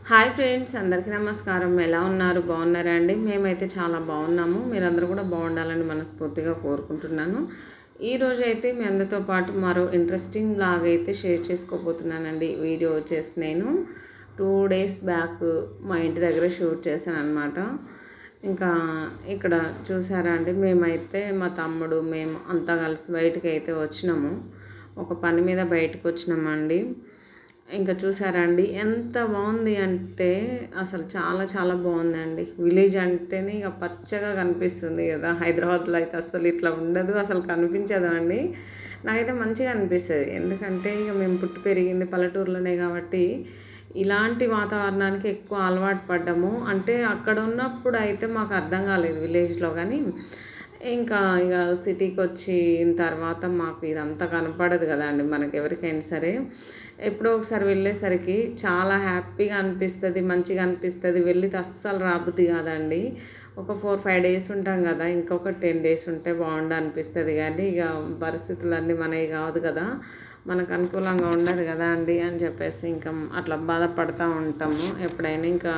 Hi friends, అందరికీ నమస్కారం. ఎలా ఉన్నారు? బాగున్నారా అండి? మేమైతే చాలా బాగున్నాము. మీరందరూ కూడా బాగుండాలని మనస్ఫూర్తిగా కోరుకుంటున్నాను. ఈరోజు అయితే మీ అందరితో పాటు మరో ఇంట్రెస్టింగ్ బ్లాగ్ అయితే షేర్ చేసుకోబోతున్నానండి. వీడియో వచ్చేసి నేను 2 డేస్ బ్యాక్ మా ఇంటి దగ్గర షూట్ చేశాను అనమాట. ఇంకా ఇక్కడ చూసారా అండి, మేమైతే మా తమ్ముడు మేము అంతా కలిసి బయటికి అయితే వచ్చినాము. ఒక పని మీద బయటకు వచ్చినామండి. ఇంకా చూసారా అండి, ఎంత బాగుంది అంటే అసలు చాలా చాలా బాగుందండి. విలేజ్ అంటేనే ఇక పచ్చగా కనిపిస్తుంది కదా. హైదరాబాద్లో అయితే అస్సలు ఇట్లా ఉండదు, అసలు కనిపించదు అండి. నాకైతే మంచిగా అనిపిస్తుంది, ఎందుకంటే ఇక మేము పుట్టి పెరిగింది పల్లెటూరులోనే కాబట్టి ఇలాంటి వాతావరణానికి ఎక్కువ అలవాటు పడ్డాము. అంటే అక్కడ ఉన్నప్పుడు అయితే మాకు అర్థం కాలేదు విలేజ్లో, కానీ ఇంకా ఇక సిటీకి వచ్చిన తర్వాత మాకు ఇదంతా కనపడదు కదా అండి మనకి ఎవరికైనా సరే. ఎప్పుడో ఒకసారి వెళ్ళేసరికి చాలా హ్యాపీగా అనిపిస్తుంది, మంచిగా అనిపిస్తుంది. వెళ్ళితే అస్సలు రాబుద్ది కాదండి. ఒక 4-5 డేస్ ఉంటాం కదా, ఇంకొక 10 డేస్ ఉంటే బాగుండు అనిపిస్తుంది. కానీ ఇక పరిస్థితులన్నీ మనవి కాదు కదా, మనకు అనుకూలంగా ఉండదు కదా అండి అని చెప్పేసి ఇంకా అట్లా బాధపడుతూ ఉంటాము. ఎప్పుడైనా ఇంకా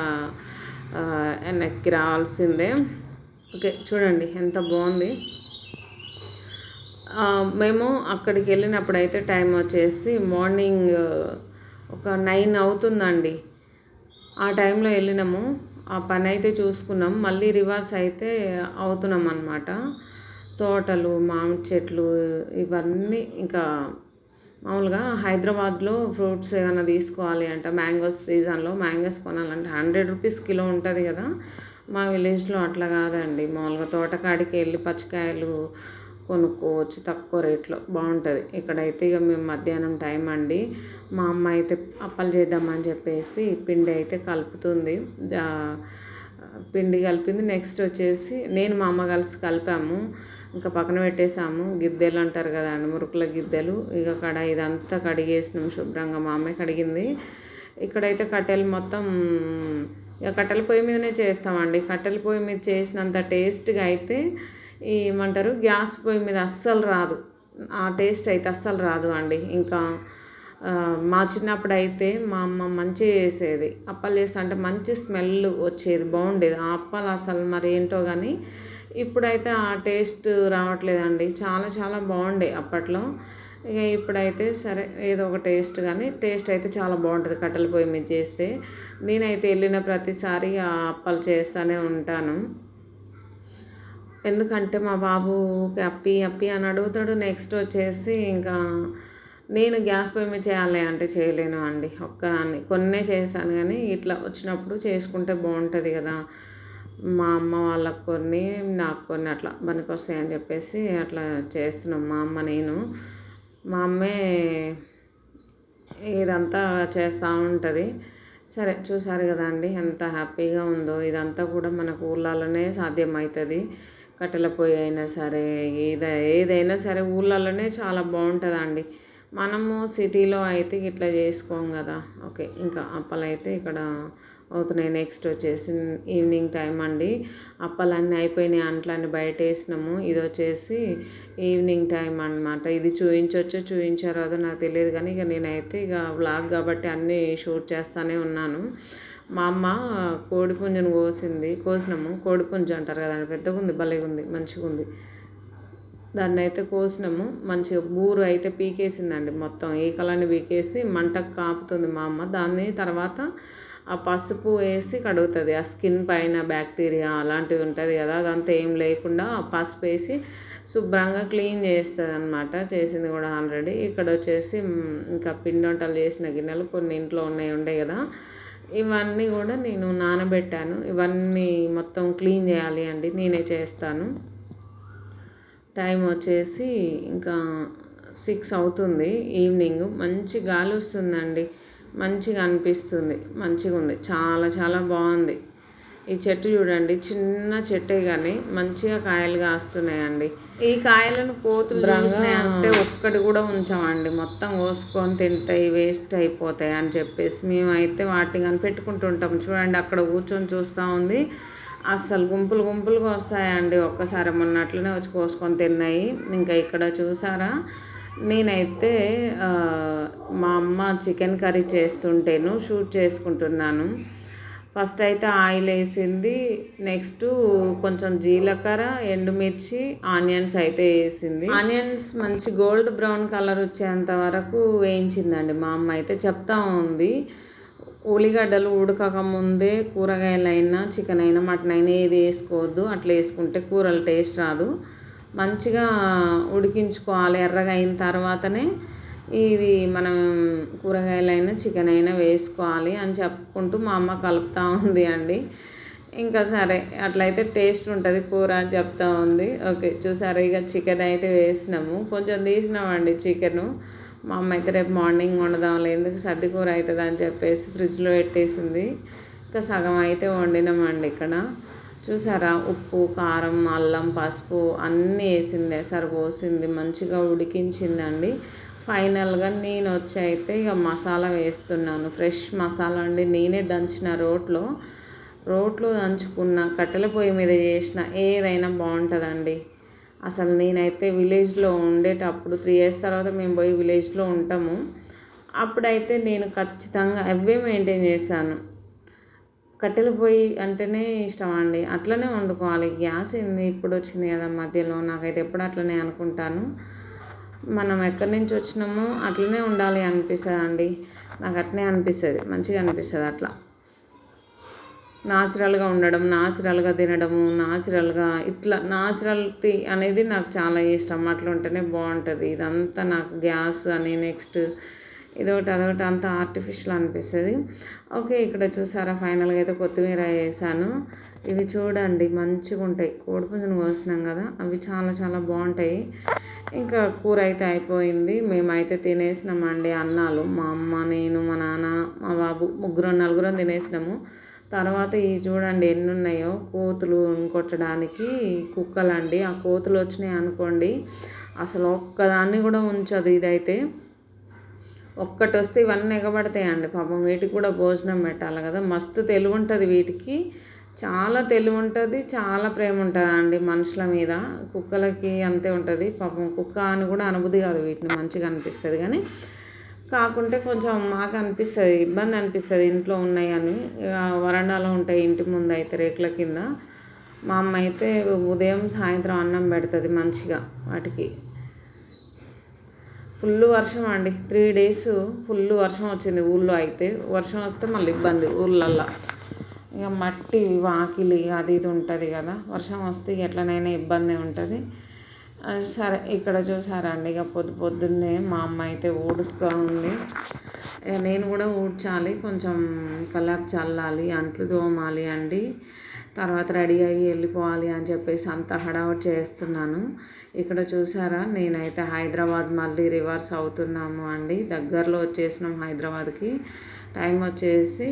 వెనక్కి రావాల్సిందే. ఓకే, చూడండి ఎంత బాగుంది. మేము అక్కడికి వెళ్ళినప్పుడు అయితే టైం వచ్చేసి మార్నింగ్ ఒక 9 అవుతుందండి. ఆ టైంలో వెళ్ళినాము. ఆ పని అయితే చూసుకున్నాం. మళ్ళీ రివర్స్ అయితే అవుతున్నాం అన్నమాట. తోటలు, మామిడి చెట్లు ఇవన్నీ ఇంకా మామూలుగా హైదరాబాద్లో ఫ్రూట్స్ ఏమైనా తీసుకోవాలి అంటే మ్యాంగోస్ సీజన్లో మ్యాంగోస్ కొనాలంటే 100 రూపీస్ కిలో ఉంటుంది కదా. మా విలేజ్లో అట్లా కాదండి. మామూలుగా తోటకాడికి వెళ్ళి పచ్చికాయలు కొనుక్కోవచ్చు తక్కువ రేట్లో, బాగుంటుంది. ఇక్కడైతే ఇక మేము మధ్యాహ్నం టైం అండి, మా అమ్మ అయితే అప్పలు చేద్దామని చెప్పేసి పిండి అయితే కలుపుతుంది. పిండి కలిపింది. నెక్స్ట్ వచ్చేసి నేను మా అమ్మ కలిసి కలిపాము. ఇంకా పక్కన పెట్టేసాము. గిద్దెలు అంటారు కదా అండి, మురుకుల గిద్దెలు. ఇక ఇదంతా కడిగేసినాం శుభ్రంగా, మా అమ్మే కడిగింది. ఇక్కడైతే కట్టెలు మొత్తం ఇక కట్టెల పొయ్యి మీదనే చేస్తామండి. కట్టెల పొయ్యి మీద చేసినంత టేస్ట్గా అయితే ఏమంటారు గ్యాస్ పొయ్యి మీద అస్సలు రాదు. ఆ టేస్ట్ అయితే అస్సలు రాదు అండి. ఇంకా మా చిన్నప్పుడు అయితే మా అమ్మ మంచిగా చేసేది. అప్పాలు చేస్తా అంటే మంచి స్మెల్ వచ్చేది, బాగుండేది ఆ అప్పాలు. అసలు మరి ఏంటో కానీ ఇప్పుడైతే ఆ టేస్ట్ రావట్లేదండి. చాలా చాలా బాగుండే అప్పట్లో. ఇక ఇప్పుడైతే సరే ఏదో ఒక టేస్ట్, కానీ టేస్ట్ అయితే చాలా బాగుంటుంది కట్టెల పొయ్యి మీద చేస్తే. నేనైతే వెళ్ళిన ప్రతిసారి ఆ అప్పాలు చేస్తూనే ఉంటాను. ఎందుకంటే మా బాబుకి అప్పి అప్పి అని అడుగుతాడు. నెక్స్ట్ వచ్చేసి ఇంకా నేను గ్యాస్ పొయ్యి మీద చేయాలి అంటే చేయలేను అండి ఒక్కదాన్ని. కొన్నే చేశాను, కానీ ఇట్లా వచ్చినప్పుడు చేసుకుంటే బాగుంటుంది కదా. మా అమ్మ వాళ్ళకు కొన్ని, నాకు కొన్ని అట్లా పనికొస్తాయని చెప్పేసి అట్లా చేస్తున్నాం మా అమ్మ నేను. మా అమ్మే ఇదంతా చేస్తూ ఉంటుంది. సరే చూసారు కదా అండి ఎంత హ్యాపీగా ఉందో. ఇదంతా కూడా మనకు ఊళ్ళలోనే సాధ్యమవుతుంది. కట్టెల పొయ్యి అయినా సరే ఏదైనా సరే ఊళ్ళలోనే చాలా బాగుంటుందండి. మనము సిటీలో అయితే ఇట్లా చేసుకోం కదా. ఓకే, ఇంకా అప్పలు అయితే ఇక్కడ అవుతున్నాయి. నెక్స్ట్ వచ్చేసి ఈవినింగ్ టైం అండి. అప్పలన్నీ అయిపోయినాయి, అంట్లన్నీ బయట వేసినాము. ఇది వచ్చేసి ఈవినింగ్ టైం అనమాట. ఇది చూపించారో నాకు తెలియదు, కానీ ఇక నేనైతే ఇక వ్లాగ్ కాబట్టి అన్నీ షూట్ చేస్తూనే ఉన్నాను. మా అమ్మ కోడిపుంజును కోసినాము. కోడిపుంజు అంటారు కదండి, పెద్దగా ఉంది, భలేగా ఉంది, మంచిగా ఉంది. దాన్ని అయితే కోసినాము. మంచిగా బూరు అయితే పీకేసిందండి, మొత్తం ఈకలన్నీ పీకేసి మంటకు కాపుతుంది మా అమ్మ. దాన్ని తర్వాత ఆ పసుపు వేసి కడుగుతుంది. ఆ స్కిన్ పైన బ్యాక్టీరియా అలాంటివి ఉంటుంది కదా, అదంతా ఏం లేకుండా పసుపు వేసి శుభ్రంగా క్లీన్ చేస్తుంది అనమాట. చేసింది కూడా ఆల్రెడీ. ఇక్కడ వచ్చేసి ఇంకా పిండి వంటలు చేసిన గిన్నెలు కొన్ని ఇంట్లో ఉండే కదా, ఇవన్నీ కూడా నేను నానబెట్టాను. ఇవన్నీ మొత్తం క్లీన్ చేయాలి అండి, నేనే చేస్తాను. టైం వచ్చేసి ఇంకా 6 అవుతుంది ఈవినింగ్. మంచి గాలి వస్తుందండి, మంచిగా అనిపిస్తుంది, మంచిగా ఉంది, చాలా చాలా బాగుంది. ఈ చెట్టు చూడండి, చిన్న చెట్టే కానీ మంచిగా కాయలు కాస్తున్నాయండి. ఈ కాయలను కోతులు చూసినాయంటే ఒక్కటి కూడా ఉంచామండి, మొత్తం కోసుకొని తింటాయి, వేస్ట్ అయిపోతాయి అని చెప్పేసి మేమైతే వాటిని కనిపెట్టుకుంటుంటాం. చూడండి అక్కడ కూర్చొని చూస్తూ ఉంది. అస్సలు గుంపులు గుంపులుగా వస్తాయండి. ఒక్కసారి మొన్నట్లనే వచ్చి కోసుకొని తిన్నాయి. ఇంకా ఇక్కడ చూసారా నేనైతే మా అమ్మ చికెన్ కర్రీ చేస్తుంటేను షూట్ చేసుకుంటున్నాను. ఫస్ట్ అయితే ఆయిల్ వేసింది, నెక్స్ట్ కొంచెం జీలకర్ర, ఎండుమిర్చి, ఆనియన్స్ అయితే వేసింది. ఆనియన్స్ మంచి గోల్డ్ బ్రౌన్ కలర్ వచ్చేంత వరకు వేయించిందండి మా అమ్మ అయితే. చెప్తా ఉంది ఉల్లిగడ్డలు ఉడకక ముందే కూరగాయలైనా, చికెన్ అయినా, మటన్ అయినా ఏది వేసుకోవద్దు, అట్లా వేసుకుంటే కూరలు టేస్ట్ రాదు, మంచిగా ఉడికించుకోవాలి. ఎర్రగా అయిన తర్వాతనే ఇది మనం కూరగాయలైనా చికెన్ అయినా వేసుకోవాలి అని చెప్పుకుంటూ మా అమ్మ కలుపుతూ ఉంది అండి. ఇంకా సరే అట్లయితే టేస్ట్ ఉంటుంది కూర అని చెప్తా ఉంది. ఓకే చూసారు, ఇక చికెన్ అయితే వేసినాము, కొంచెం తీసినామండి చికెను. మా అమ్మ అయితే రేపు మార్నింగ్ వండుదాంలే, ఎందుకు సర్ది కూర అవుతుంది అని చెప్పేసి ఫ్రిడ్జ్లో పెట్టేసింది. ఇంకా సగం అయితే వండినామండి ఇక్కడ. చూసారా, ఉప్పు, కారం, అల్లం, పసుపు అన్నీ వేసింది, ఎసరు పోసింది, మంచిగా ఉడికించిందండి. ఫైనల్గా నేను వచ్చి అయితే ఇక మసాలా వేస్తున్నాను. ఫ్రెష్ మసాలా అండి, నేనే దంచిన రోట్లో దంచుకున్న, కట్టెల పొయ్యి మీద చేసిన ఏదైనా బాగుంటుందండి. అసలు నేనైతే విలేజ్లో ఉండేటప్పుడు 3 years తర్వాత మేము పోయి విలేజ్లో ఉంటాము. అప్పుడైతే నేను ఖచ్చితంగా అవే మెయింటైన్ చేశాను. కట్టెల పొయ్యి అంటేనే ఇష్టం అండి, అట్లనే వండుకోవాలి. గ్యాస్ ఏంది ఇప్పుడు వచ్చింది కదా మధ్యలో, నాకైతే ఎప్పుడు అట్లనే అనుకుంటాను. మనం ఎక్కడి నుంచి వచ్చినామో అట్లనే ఉండాలి అనిపిస్తుంది అండి, నాకు అట్లనే అనిపిస్తుంది, మంచిగా అనిపిస్తుంది అట్లా. న్యాచురల్గా ఉండడం, న్యాచురల్గా తినడము, న్యాచురల్గా ఇట్లా న్యాచురాలిటీ అనేది నాకు చాలా ఇష్టం. అట్లా ఉంటేనే బాగుంటుంది. ఇదంతా నాకు గ్యాస్ అని నెక్స్ట్ ఇదొకటి అదొకటి అంతా ఆర్టిఫిషియల్ అనిపిస్తుంది. ఓకే ఇక్కడ చూసారా, ఫైనల్గా అయితే కొత్తిమీర వేసాను. ఇవి చూడండి మంచిగా ఉంటాయి, కోడిపుంజును కోసినాం కదా, అవి చాలా చాలా బాగుంటాయి. ఇంకా కూర అయితే అయిపోయింది, మేమైతే తినేసినామండి అన్నాలు. మా అమ్మ, నేను, మా నాన్న, మా బాబు నలుగురం తినేసినాము. తర్వాత ఇవి చూడండి ఎన్ని ఉన్నాయో, కోతులు కొట్టడానికి కుక్కలండి. ఆ కోతులు వచ్చినాయి అనుకోండి అసలు ఒక్కదాన్ని కూడా ఉంచదు. ఇదైతే ఒక్కటి వస్తే ఇవన్నీ ఎగబడతాయండి పాపం. వీటికి కూడా భోజనం పెట్టాలి కదా, మస్తు తెలివి ఉంటుంది వీటికి, చాలా తెలివి ఉంటుంది, చాలా ప్రేమ ఉంటుంది అండి మనుషుల మీద. కుక్కలకి అంతే ఉంటుంది పాపం. కుక్క అని కూడా అనుభూతి కాదు వీటిని, మంచిగా అనిపిస్తుంది. కానీ కాకుంటే కొంచెం మాకు అనిపిస్తుంది, ఇబ్బంది అనిపిస్తుంది ఇంట్లో ఉన్నాయని. వరండాలో ఉంటాయి ఇంటి ముందు అయితే రేకుల కింద. మా అమ్మ అయితే ఉదయం సాయంత్రం అన్నం పెడుతుంది మంచిగా వాటికి. ఫుల్ వర్షం అండి, 3 days ఫుల్ వర్షం వచ్చింది ఊళ్ళో. అయితే వర్షం వస్తే మళ్ళీ ఇబ్బంది ఊళ్ళల్లో, ఇక మట్టి వాకిలి అది ఇది ఉంటుంది కదా, వర్షం వస్తే ఎట్లనైనా ఇబ్బంది ఉంటుంది. సరే ఇక్కడ చూసారా అండి, ఇక పొద్దున్నే మా అమ్మ అయితే ఊడుస్తూ ఉంది. నేను కూడా ఊడ్చాలి, కొంచెం కల్లాపు చల్లాలి, అంట్లు తోమాలి అండి. తర్వాత రెడీ అయ్యి వెళ్ళిపోవాలి అని చెప్పేసి అంత హడావుడి చేస్తున్నాను. ఇక్కడ చూసారా, నేనైతే హైదరాబాద్ మళ్ళీ రివర్స్ అవుతున్నాము అండి. దగ్గరలో వచ్చేసినాం హైదరాబాద్కి. టైం వచ్చేసి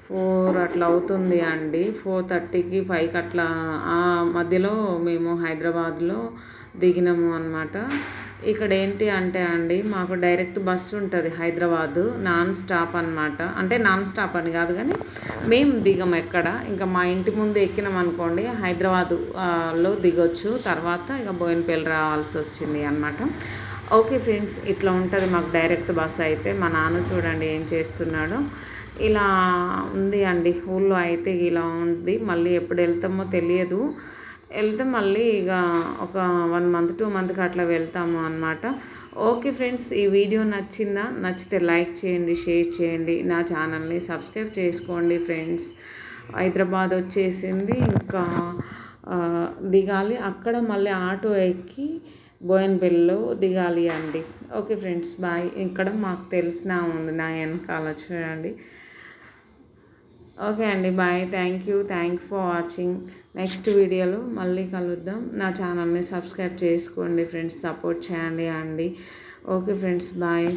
4 అట్లా అవుతుంది అండి. 4:30కి 5కి అట్లా ఆ మధ్యలో మేము హైదరాబాద్లో దిగినాము అనమాట. ఇక్కడ ఏంటి అంటే అండి, మాకు డైరెక్ట్ బస్సు ఉంటుంది హైదరాబాదు, నాన్ స్టాప్ అనమాట. అంటే నాన్ స్టాప్ అని కాదు కానీ మేము దిగము ఎక్కడ. ఇంకా మా ఇంటి ముందు ఎక్కినాం అనుకోండి హైదరాబాదులో దిగొచ్చు, తర్వాత ఇక బోయినపల్లి రావాల్సి వచ్చింది అనమాట. ఓకే ఫ్రెండ్స్, ఇట్లా ఉంటుంది మాకు డైరెక్ట్ బస్సు అయితే. మా నాన్న చూడండి ఏం చేస్తున్నాడో. ఇలా ఉంది అండి ఊళ్ళో అయితే, ఇలా ఉంది. మళ్ళీ ఎప్పుడు వెళ్తామో తెలియదు, వెళ్తే మళ్ళీ ఇక ఒక 1 month 2 monthకి అట్లా వెళ్తాము అనమాట. ఓకే ఫ్రెండ్స్, ఈ వీడియో నచ్చితే లైక్ చేయండి, షేర్ చేయండి, నా ఛానల్ని సబ్స్క్రైబ్ చేసుకోండి ఫ్రెండ్స్. హైదరాబాద్ వచ్చేసింది, ఇంకా దిగాలి అక్కడ, మళ్ళీ ఆటో ఎక్కి బోయినపల్లిలో దిగాలి అండి. Okay friends bye. ఇక్కడ మాకు తెలిసిన ఉంది నా వెనకాల చూడండి. ఓకే అండి bye, thank you for watching. Next వీడియోలో మళ్ళీ కలుద్దాం. నా ఛానల్ని సబ్స్క్రైబ్ చేసుకోండి ఫ్రెండ్స్, సపోర్ట్ చేయండి అండి. Okay friends bye.